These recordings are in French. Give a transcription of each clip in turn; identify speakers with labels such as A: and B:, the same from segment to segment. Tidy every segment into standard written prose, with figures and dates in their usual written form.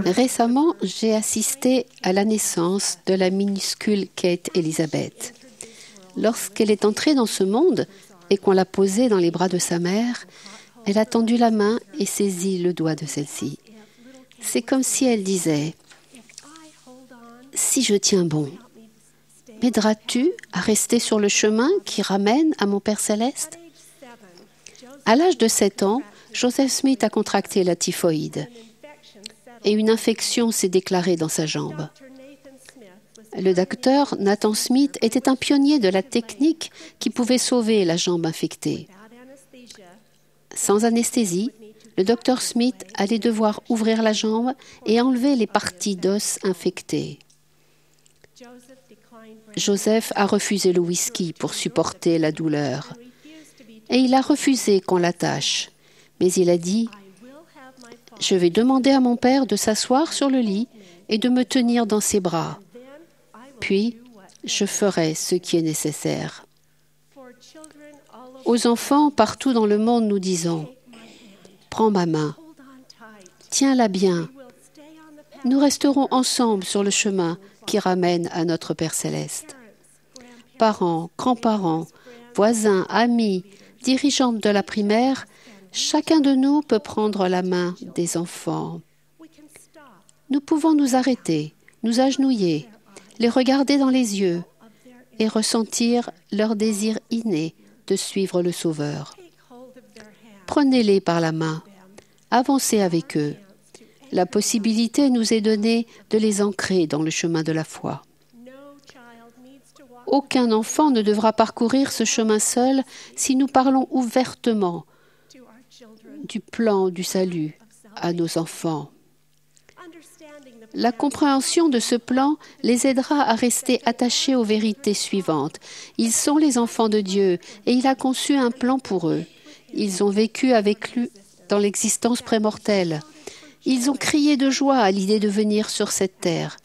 A: Récemment, j'ai assisté à la naissance de la minuscule Kate Elizabeth. Lorsqu'elle est entrée dans ce monde et qu'on l'a posée dans les bras de sa mère, elle a tendu la main et saisi le doigt de celle-ci. C'est comme si elle disait « Si je tiens bon, m'aideras-tu à rester sur le chemin qui ramène à mon Père Céleste ?» À l'âge de 7 ans, Joseph Smith a contracté la typhoïde et une infection s'est déclarée dans sa jambe. Le docteur Nathan Smith était un pionnier de la technique qui pouvait sauver la jambe infectée. Sans anesthésie, le docteur Smith allait devoir ouvrir la jambe et enlever les parties d'os infectées. Joseph a refusé le whisky pour supporter la douleur. Et il a refusé qu'on l'attache. Mais il a dit « Je vais demander à mon père de s'asseoir sur le lit et de me tenir dans ses bras. Puis, je ferai ce qui est nécessaire. » Aux enfants, partout dans le monde, nous disons « Prends ma main, tiens-la bien. Nous resterons ensemble sur le chemin qui ramène à notre Père Céleste. » Parents, grands-parents, voisins, amis, dirigeants de la primaire, chacun de nous peut prendre la main des enfants. Nous pouvons nous arrêter, nous agenouiller, les regarder dans les yeux et ressentir leur désir inné de suivre le Sauveur. Prenez-les par la main, avancez avec eux. La possibilité nous est donnée de les ancrer dans le chemin de la foi. Aucun enfant ne devra parcourir ce chemin seul si nous parlons ouvertement du plan du salut à nos enfants. La compréhension de ce plan les aidera à rester attachés aux vérités suivantes. Ils sont les enfants de Dieu et il a conçu un plan pour eux. Ils ont vécu avec lui dans l'existence prémortelle. Ils ont crié de joie à l'idée de venir sur cette terre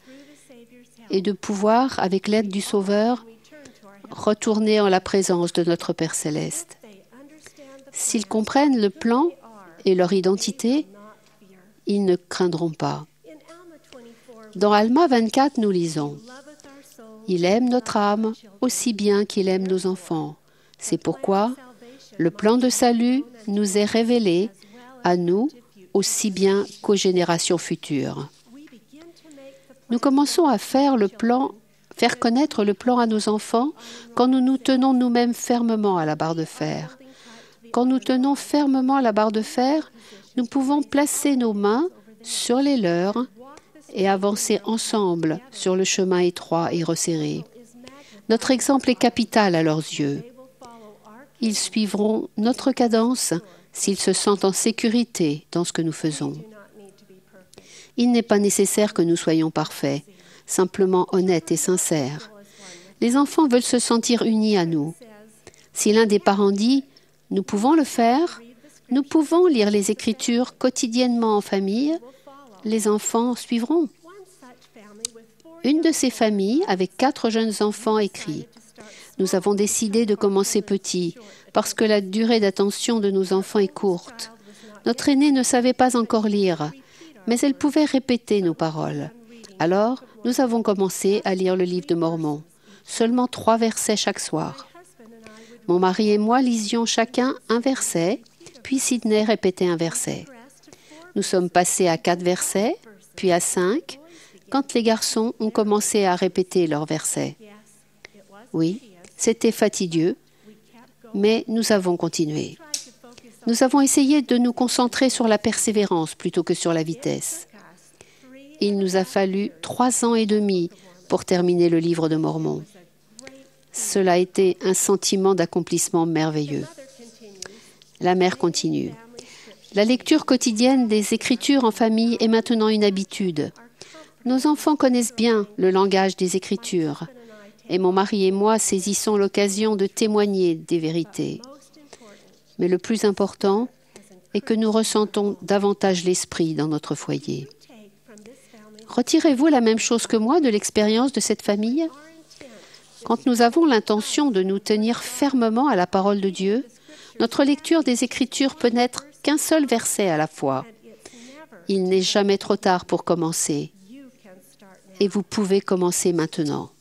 A: et de pouvoir, avec l'aide du Sauveur, retourner en la présence de notre Père Céleste. S'ils comprennent le plan et leur identité, ils ne craindront pas. Dans Alma 24, nous lisons « Il aime notre âme aussi bien qu'il aime nos enfants. C'est pourquoi le plan de salut nous est révélé à nous aussi bien qu'aux générations futures. » Nous commençons à faire connaître le plan à nos enfants quand nous nous tenons nous-mêmes fermement à la barre de fer. Quand nous tenons fermement à la barre de fer, nous pouvons placer nos mains sur les leurs et avancer ensemble sur le chemin étroit et resserré. Notre exemple est capital à leurs yeux. Ils suivront notre cadence s'ils se sentent en sécurité dans ce que nous faisons. Il n'est pas nécessaire que nous soyons parfaits, simplement honnêtes et sincères. Les enfants veulent se sentir unis à nous. Si l'un des parents dit « Nous pouvons le faire », nous pouvons lire les Écritures quotidiennement en famille, les enfants suivront. Une de ces familles, avec 4 jeunes enfants, écrit « Nous avons décidé de commencer petit, parce que la durée d'attention de nos enfants est courte. Notre aînée ne savait pas encore lire, mais elle pouvait répéter nos paroles. Alors, nous avons commencé à lire le livre de Mormon, seulement 3 versets chaque soir. Mon mari et moi lisions chacun un verset, puis Sidney répétait un verset. Nous sommes passés à 4 versets, puis à 5, quand les garçons ont commencé à répéter leurs versets. Oui, c'était fastidieux, mais nous avons continué. Nous avons essayé de nous concentrer sur la persévérance plutôt que sur la vitesse. Il nous a fallu 3 ans et demi pour terminer le livre de Mormon. Cela a été un sentiment d'accomplissement merveilleux. La mère continue. La lecture quotidienne des Écritures en famille est maintenant une habitude. Nos enfants connaissent bien le langage des Écritures et mon mari et moi saisissons l'occasion de témoigner des vérités. Mais le plus important est que nous ressentons davantage l'esprit dans notre foyer. Retirez-vous la même chose que moi de l'expérience de cette famille? Quand nous avons l'intention de nous tenir fermement à la parole de Dieu, notre lecture des Écritures peut n'être qu'un seul verset à la fois. Il n'est jamais trop tard pour commencer. Et vous pouvez commencer maintenant.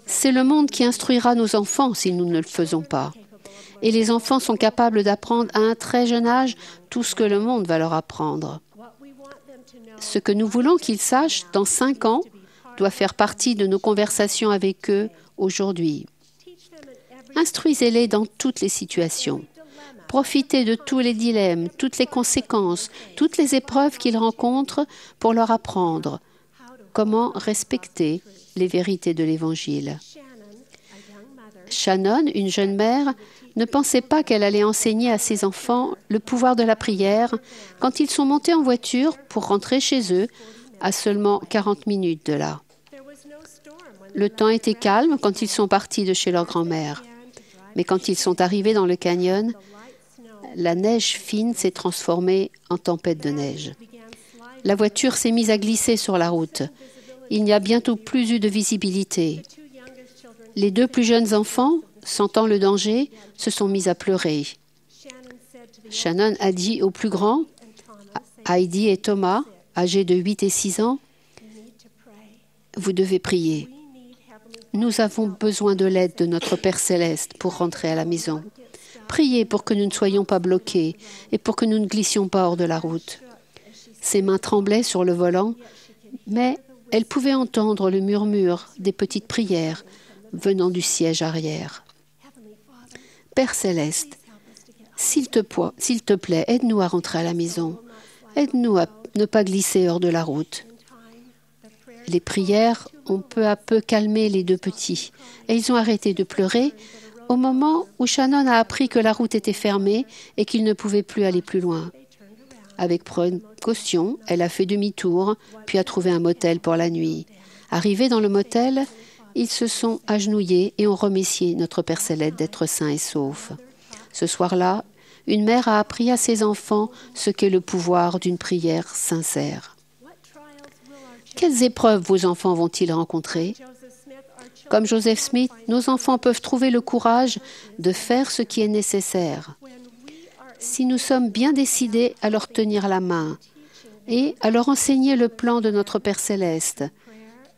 A: C'est le monde qui instruira nos enfants si nous ne le faisons pas. Et les enfants sont capables d'apprendre à un très jeune âge tout ce que le monde va leur apprendre. Ce que nous voulons qu'ils sachent dans 5 ans doit faire partie de nos conversations avec eux aujourd'hui. Instruisez-les dans toutes les situations. Profitez de tous les dilemmes, toutes les conséquences, toutes les épreuves qu'ils rencontrent pour leur apprendre comment respecter les vérités de l'Évangile. Shannon, une jeune mère, ne pensait pas qu'elle allait enseigner à ses enfants le pouvoir de la prière quand ils sont montés en voiture pour rentrer chez eux à seulement 40 minutes de là. Le temps était calme quand ils sont partis de chez leur grand-mère. Mais quand ils sont arrivés dans le canyon, la neige fine s'est transformée en tempête de neige. La voiture s'est mise à glisser sur la route. Il n'y a bientôt plus eu de visibilité. Les 2 plus jeunes enfants, sentant le danger, se sont mis à pleurer. Shannon a dit aux plus grands, Heidi et Thomas, âgés de 8 et 6 ans, « Vous devez prier. Nous avons besoin de l'aide de notre Père Céleste pour rentrer à la maison. Priez pour que nous ne soyons pas bloqués et pour que nous ne glissions pas hors de la route. » Ses mains tremblaient sur le volant, mais elle pouvait entendre le murmure des petites prières venant du siège arrière. Père Céleste, s'il te plaît, aide-nous à rentrer à la maison. Aide-nous à ne pas glisser hors de la route. Les prières ont peu à peu calmé les 2 petits et ils ont arrêté de pleurer au moment où Shannon a appris que la route était fermée et qu'ils ne pouvaient plus aller plus loin. Avec précaution, elle a fait demi-tour, puis a trouvé un motel pour la nuit. Arrivés dans le motel, ils se sont agenouillés et ont remercié notre Père Céleste d'être sain et sauf. Ce soir-là, une mère a appris à ses enfants ce qu'est le pouvoir d'une prière sincère. Quelles épreuves vos enfants vont-ils rencontrer? Comme Joseph Smith, nos enfants peuvent trouver le courage de faire ce qui est nécessaire. Si nous sommes bien décidés à leur tenir la main et à leur enseigner le plan de notre Père Céleste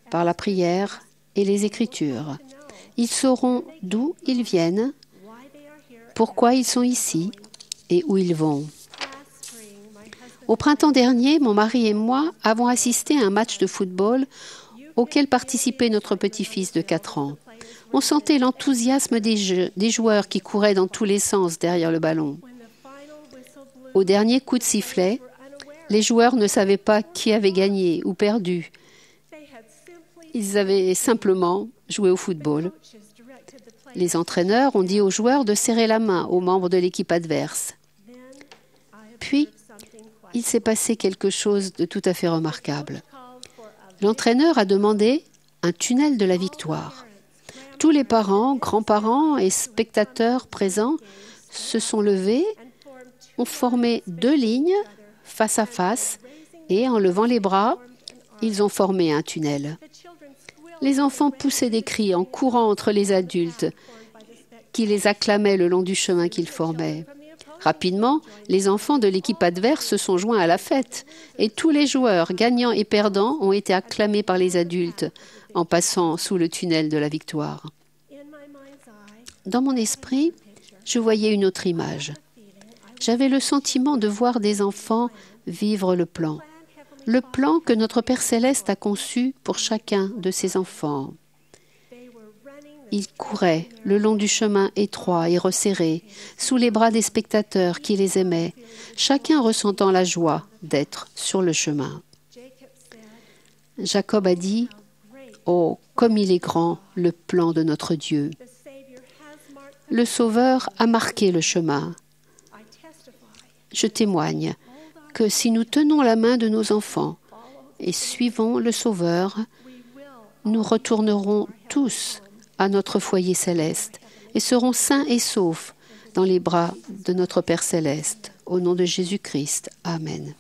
A: par la prière et les Écritures, ils sauront d'où ils viennent, pourquoi ils sont ici et où ils vont. Au printemps dernier, mon mari et moi avons assisté à un match de football auquel participait notre petit-fils de 4 ans. On sentait l'enthousiasme des joueurs qui couraient dans tous les sens derrière le ballon. Au dernier coup de sifflet, les joueurs ne savaient pas qui avait gagné ou perdu. Ils avaient simplement joué au football. Les entraîneurs ont dit aux joueurs de serrer la main aux membres de l'équipe adverse. Puis, il s'est passé quelque chose de tout à fait remarquable. L'entraîneur a demandé un tunnel de la victoire. Tous les parents, grands-parents et spectateurs présents se sont levés, ont formé 2 lignes face à face et en levant les bras, ils ont formé un tunnel. Les enfants poussaient des cris en courant entre les adultes qui les acclamaient le long du chemin qu'ils formaient. Rapidement, les enfants de l'équipe adverse se sont joints à la fête et tous les joueurs, gagnants et perdants, ont été acclamés par les adultes en passant sous le tunnel de la victoire. Dans mon esprit, je voyais une autre image. J'avais le sentiment de voir des enfants vivre le plan que notre Père Céleste a conçu pour chacun de ses enfants. Ils couraient le long du chemin étroit et resserré, sous les bras des spectateurs qui les aimaient, chacun ressentant la joie d'être sur le chemin. Jacob a dit, « Oh, comme il est grand, le plan de notre Dieu ! Le Sauveur a marqué le chemin. Je témoigne que si nous tenons la main de nos enfants et suivons le Sauveur, nous retournerons tous à notre foyer céleste et serons sains et saufs dans les bras de notre Père Céleste. Au nom de Jésus-Christ. Amen.